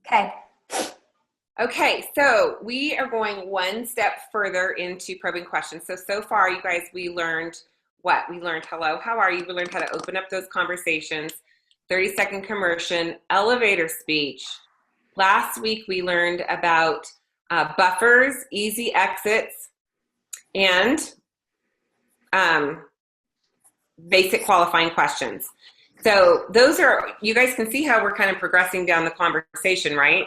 Okay. Okay, so we are going one step further into probing questions. So far, you guys, we learned what? We learned hello, how are you? We learned how to open up those conversations, 30-second commercial, elevator speech. Last week, we learned about buffers, easy exits, and basic qualifying questions. So those are, you guys can see how we're kind of progressing down the conversation, right?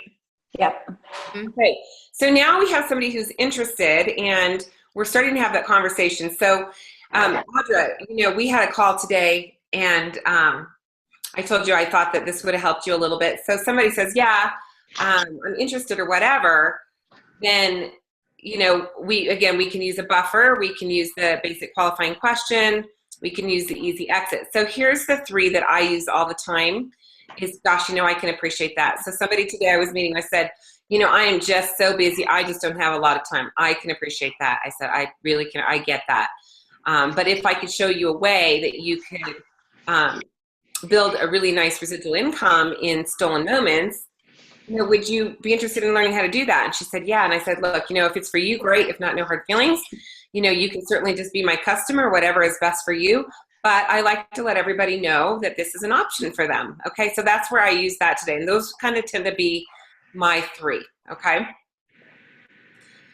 Yep. Okay, so now we have somebody who's interested and we're starting to have that conversation. So Audra, we had a call today and I told you I thought that this would have helped you a little bit. So somebody says, yeah, I'm interested or whatever, then, we can use a buffer, we can use the basic qualifying question, we can use the easy exit. So here's the three that I use all the time is, gosh, I can appreciate that. So somebody today I was meeting, I said, I am just so busy. I just don't have a lot of time. I can appreciate that. I said, I really can. I get that. But if I could show you a way that you could build a really nice residual income in stolen moments, would you be interested in learning how to do that? And she said, yeah. And I said, look, if it's for you, great. If not, no hard feelings. You can certainly just be my customer, whatever is best for you. But I like to let everybody know that this is an option for them. Okay, so that's where I use that today. And those kind of tend to be my three, okay?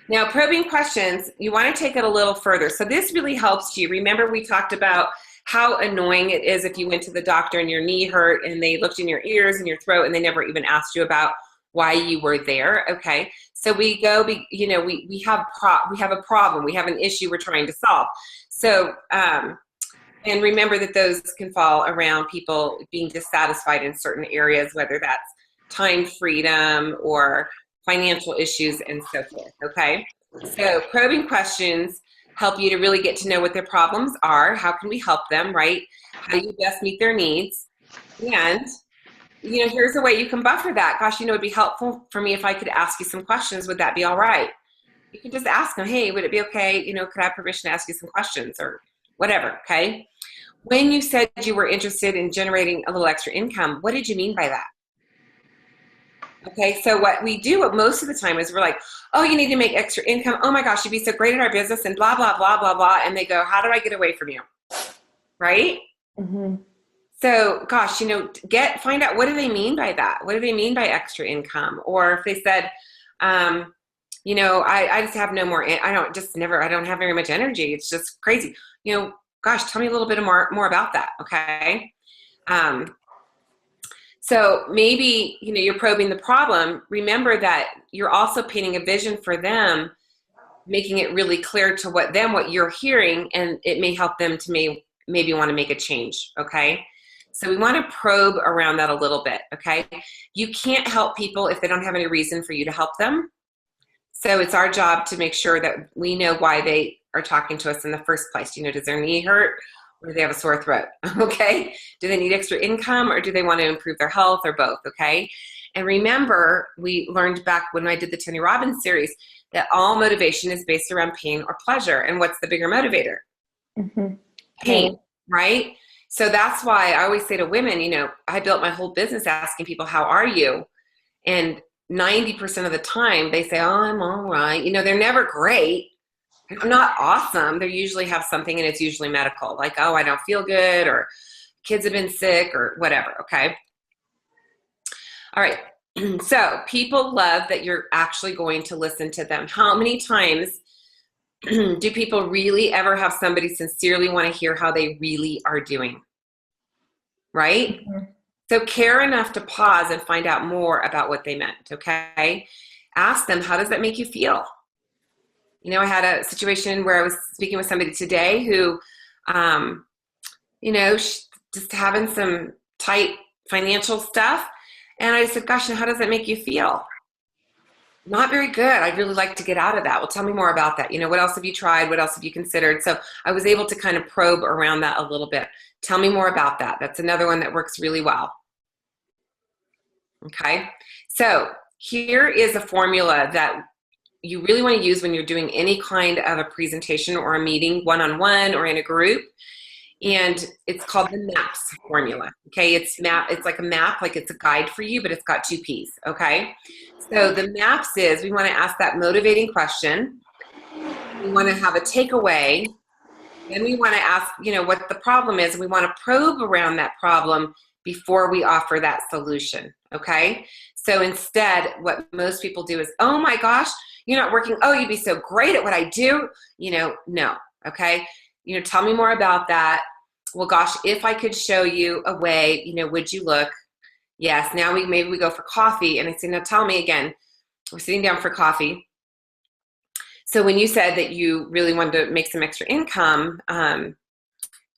Now, probing questions, you want to take it a little further. So this really helps you. Remember we talked about how annoying it is if you went to the doctor and your knee hurt and they looked in your ears and your throat and they never even asked you about why you were there, okay? So we go, we have a problem, we have an issue we're trying to solve. So, and remember that those can fall around people being dissatisfied in certain areas, whether that's time freedom or financial issues and so forth, okay? So probing questions help you to really get to know what their problems are, how can we help them, right? How do you best meet their needs? And, here's a way you can buffer that. Gosh, it'd be helpful for me if I could ask you some questions. Would that be all right? You can just ask them, hey, would it be okay, could I have permission to ask you some questions or whatever, okay? When you said you were interested in generating a little extra income, what did you mean by that? Okay, so what we do most of the time is we're like, oh, you need to make extra income. Oh my gosh, you'd be so great at our business and blah, blah, blah, blah, blah. And they go, how do I get away from you? Right? Mm-hmm. So, gosh, find out what do they mean by that? What do they mean by extra income? Or if they said, I just have no more, I don't have very much energy. It's just crazy. Gosh, tell me a little bit more about that, okay? So maybe, you're probing the problem. Remember that you're also painting a vision for them, making it really clear to what you're hearing, and it may help them to maybe want to make a change, okay? So we want to probe around that a little bit, okay? You can't help people if they don't have any reason for you to help them. So it's our job to make sure that we know why they are talking to us in the first place. Does their knee hurt? Or do they have a sore throat, okay? Do they need extra income or do they want to improve their health or both, okay? And remember, we learned back when I did the Tony Robbins series that all motivation is based around pain or pleasure. And what's the bigger motivator? Mm-hmm. Pain, right? So that's why I always say to women, I built my whole business asking people, how are you? And 90% of the time they say, oh, I'm all right. They're never great. I'm not awesome. They usually have something, and it's usually medical, like, oh, I don't feel good, or kids have been sick, or whatever, okay? All right, so people love that you're actually going to listen to them. How many times do people really ever have somebody sincerely want to hear how they really are doing, right? Mm-hmm. So care enough to pause and find out more about what they meant, okay? Ask them, how does that make you feel? I had a situation where I was speaking with somebody today who, just having some tight financial stuff. And I said, gosh, how does that make you feel? Not very good. I'd really like to get out of that. Well, tell me more about that. What else have you tried? What else have you considered? So I was able to kind of probe around that a little bit. Tell me more about that. That's another one that works really well. Okay. So here is a formula that you really want to use when you're doing any kind of a presentation or a meeting, one-on-one or in a group. And it's called the MAPPS formula. Okay, it's like a map, like it's a guide for you, but it's got 2 P's. Okay, so the MAPPS is, we want to ask that motivating question. We want to have a takeaway. Then we want to ask, what the problem is. We want to probe around that problem before we offer that solution. Okay, so instead, what most people do is, oh my gosh, you're not working. Oh, you'd be so great at what I do. No. Okay, tell me more about that. Well, gosh, if I could show you a way, would you look? Yes. Now maybe we go for coffee, and I say, now tell me again. We're sitting down for coffee. So when you said that you really wanted to make some extra income, can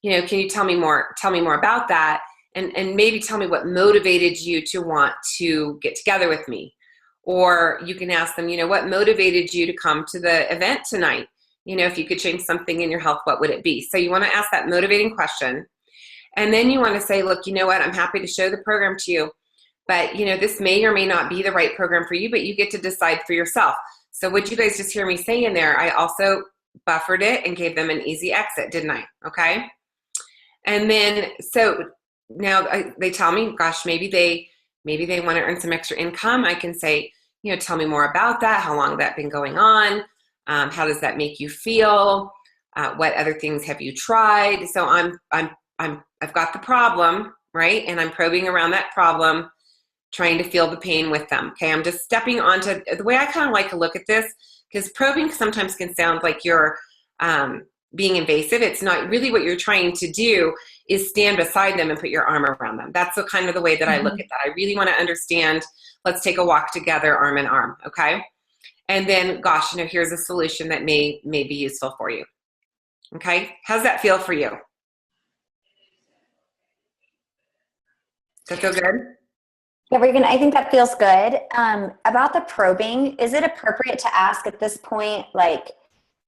you tell me more about that? And maybe tell me what motivated you to want to get together with me. Or you can ask them, what motivated you to come to the event tonight? If you could change something in your health, what would it be? So you want to ask that motivating question. And then you want to say, look, you know what? I'm happy to show the program to you. But, this may or may not be the right program for you, but you get to decide for yourself. So what you guys just hear me say in there, I also buffered it and gave them an easy exit, didn't I? Okay. And then, so now they tell me, gosh, maybe they want to earn some extra income. I can say, tell me more about that. How long has that been going on? How does that make you feel? What other things have you tried? So I've got the problem, right? And I'm probing around that problem, trying to feel the pain with them. Okay, I'm just stepping onto the way I kind of like to look at this, because probing sometimes can sound like you're being invasive. It's not really. What you're trying to do is stand beside them and put your arm around them. That's the kind of the way that I look at that. I really want to understand, let's take a walk together, arm in arm, okay? And then, gosh, here's a solution that may be useful for you. Okay, how's that feel for you? Does that feel good? Yeah, Regan, I think that feels good. About the probing, is it appropriate to ask at this point, like,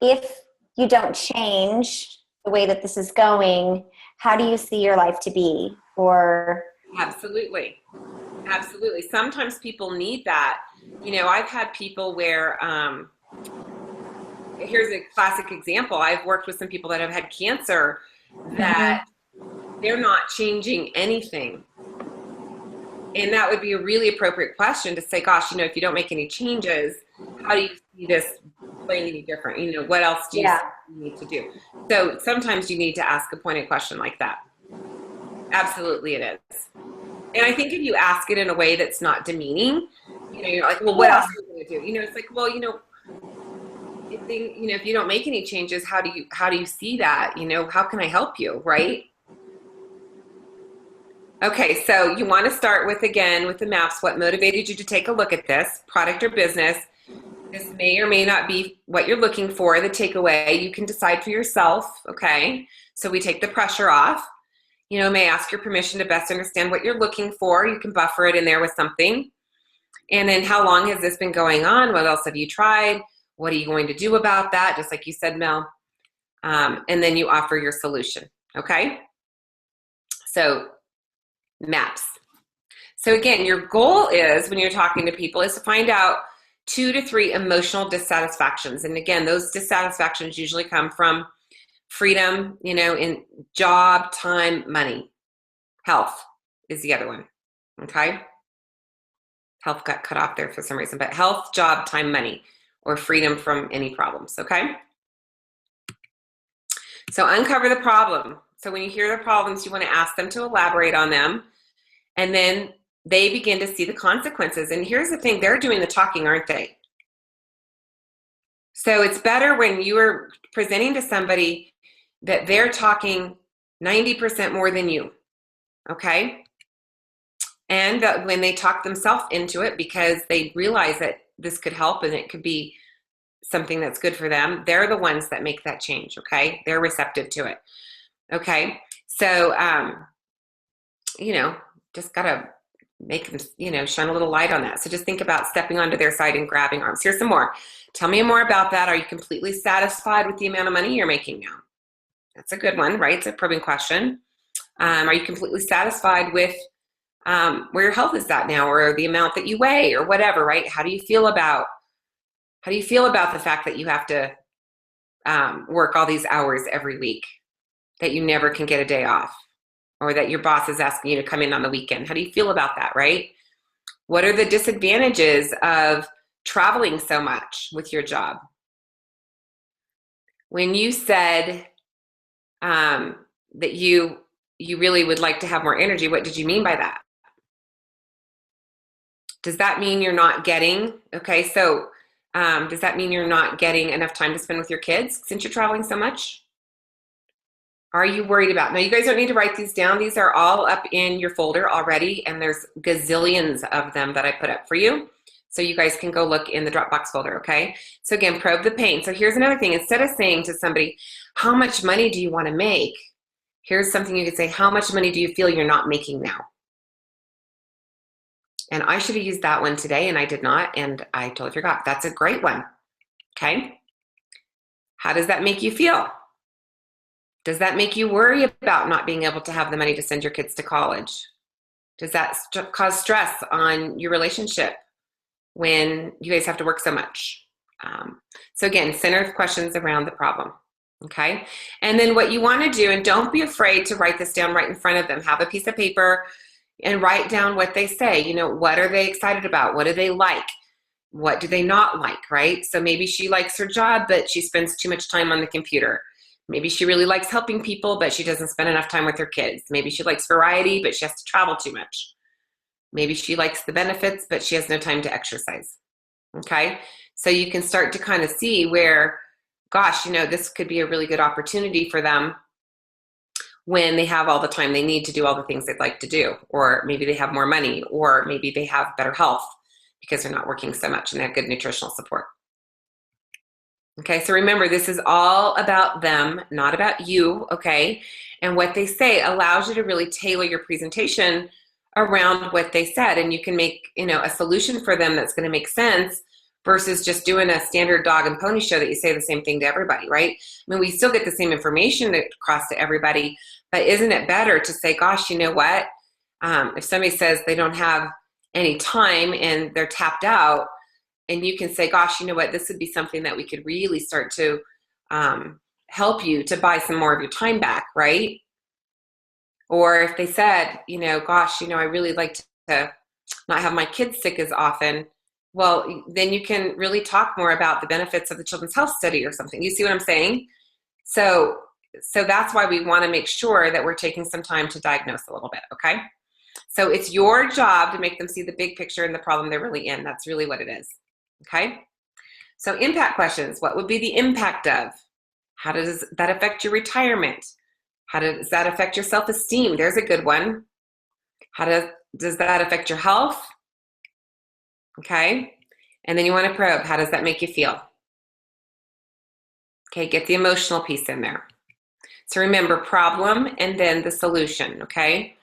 if you don't change the way that this is going, how do you see your life to be? Or Absolutely. Sometimes people need that. I've had people where, here's a classic example. I've worked with some people that have had cancer that they're not changing anything. And that would be a really appropriate question to say, gosh, if you don't make any changes, how do you see this playing any different? What else do you need to do? So sometimes you need to ask a pointed question like that. Absolutely it is. And I think if you ask it in a way that's not demeaning, you're like, well, what else are you going to do? It's like, well, if you don't make any changes, how do you see that? How can I help you? Right? Okay, so you want to start with, again, with the MAPPS, what motivated you to take a look at this, product or business. This may or may not be what you're looking for, the takeaway. You can decide for yourself, okay? So we take the pressure off. May ask your permission to best understand what you're looking for. You can buffer it in there with something. And then how long has this been going on? What else have you tried? What are you going to do about that? Just like you said, Mel. And then you offer your solution, okay? So MAPPS. So again, your goal is, when you're talking to people, is to find out 2 to 3 emotional dissatisfactions. And again, those dissatisfactions usually come from freedom, in job, time, money. Health is the other one, okay? Health got cut off there for some reason, but health, job, time, money, or freedom from any problems, okay? So uncover the problem. So when you hear the problems, you want to ask them to elaborate on them, and then they begin to see the consequences. And here's the thing, they're doing the talking, aren't they? So it's better when you are presenting to somebody that they're talking 90% more than you, okay? And that when they talk themselves into it, because they realize that this could help and it could be something that's good for them, they're the ones that make that change, okay? They're receptive to it, okay? So, just gotta make them, shine a little light on that. So just think about stepping onto their side and grabbing arms. Here's some more. Tell me more about that. Are you completely satisfied with the amount of money you're making now? That's a good one, right? It's a probing question. Are you completely satisfied with where your health is at now, or the amount that you weigh, or whatever, right? How do you feel about the fact that you have to work all these hours every week? that you never can get a day off, or that your boss is asking you to come in on the weekend? How do you feel about that, right? What are the disadvantages of traveling so much with your job? When you said that you really would like to have more energy, what did you mean by that? Does that mean you're not getting, okay, so does that mean you're not getting enough time to spend with your kids since you're traveling so much? Are you worried about, now you guys don't need to write these down. These are all up in your folder already, and there's gazillions of them that I put up for you. So you guys can go look in the Dropbox folder, okay? So again, probe the pain. So here's another thing. Instead of saying to somebody, how much money do you want to make? Here's something you could say, how much money do you feel you're not making now? And I should have used that one today, and I did not, and I totally forgot. That's a great one, okay? How does that make you feel? Does that make you worry about not being able to have the money to send your kids to college? Does that cause stress on your relationship when you guys have to work so much? So again, center questions around the problem, okay? And then what you want to do, and don't be afraid to write this down right in front of them. Have a piece of paper and write down what they say. You know, what are they excited about? What do they like? What do they not like, right? So maybe she likes her job, but she spends too much time on the computer. Maybe she really likes helping people, but she doesn't spend enough time with her kids. Maybe she likes variety, but she has to travel too much. Maybe she likes the benefits, but she has no time to exercise, okay? So you can start to kind of see where, gosh, you know, this could be a really good opportunity for them when they have all the time they need to do all the things they'd like to do, or maybe they have more money, or maybe they have better health because they're not working so much and they have good nutritional support. Okay, so remember, this is all about them, not about you, okay? And what they say allows you to really tailor your presentation around what they said, and you can make, you know, a solution for them that's going to make sense versus just doing a standard dog and pony show that you say the same thing to everybody, right? I mean, we still get the same information across to everybody, but isn't it better to say, gosh, you know what? If somebody says they don't have any time and they're tapped out, and you can say, gosh, you know what, this would be something that we could really start to help you to buy some more of your time back, right? Or if they said, you know, gosh, you know, I really like to not have my kids sick as often, well, then you can really talk more about the benefits of the Children's Health Study or something. You see what I'm saying? So that's why we want to make sure that we're taking some time to diagnose a little bit, okay? So it's your job to make them see the big picture and the problem they're really in. That's really what it is. Okay, so impact questions. What would be the impact of? How does that affect your retirement? How does that affect your self-esteem? There's a good one. How does that affect your health? Okay, and then you want to probe. How does that make you feel? Okay, get the emotional piece in there. So remember, problem and then the solution, okay?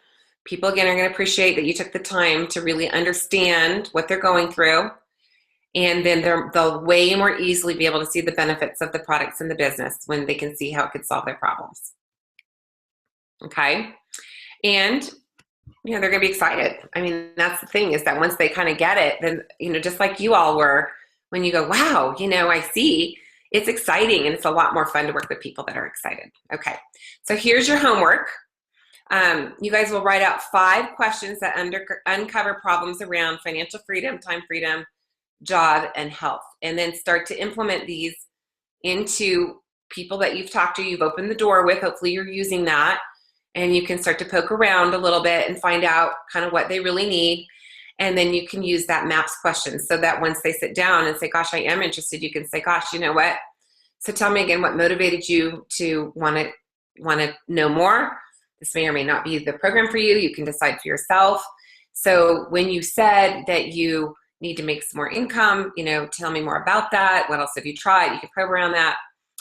People, again, are going to appreciate that you took the time to really understand what they're going through. And then they'll way more easily be able to see the benefits of the products in the business when they can see how it could solve their problems. Okay? And, you know, they're going to be excited. I mean, that's the thing, is that once they kind of get it, then, you know, just like you all were, when you go, wow, you know, I see, it's exciting, and it's a lot more fun to work with people that are excited. Okay, so here's your homework. You guys will write out 5 questions that uncover problems around financial freedom, time freedom, job, and health, and then start to implement these into people that you've talked to, you've opened the door with. Hopefully you're using that, and you can start to poke around a little bit and find out kind of what they really need, and then you can use that MAPPS question so that once they sit down and say, gosh, I am interested, you can say, gosh, you know what, so tell me again what motivated you to want to know more. This may or may not be the program for you. You can decide for yourself. So when you said that you need to make some more income, you know, tell me more about that. What else have you tried? You can probe around that.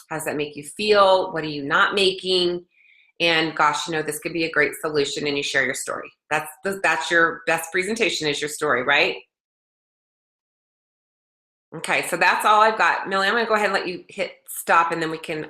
How does that make you feel? What are you not making? And gosh, you know, this could be a great solution, and you share your story. That's your best presentation, is your story, right? Okay, so that's all I've got. Millie, I'm gonna go ahead and let you hit stop, and then we can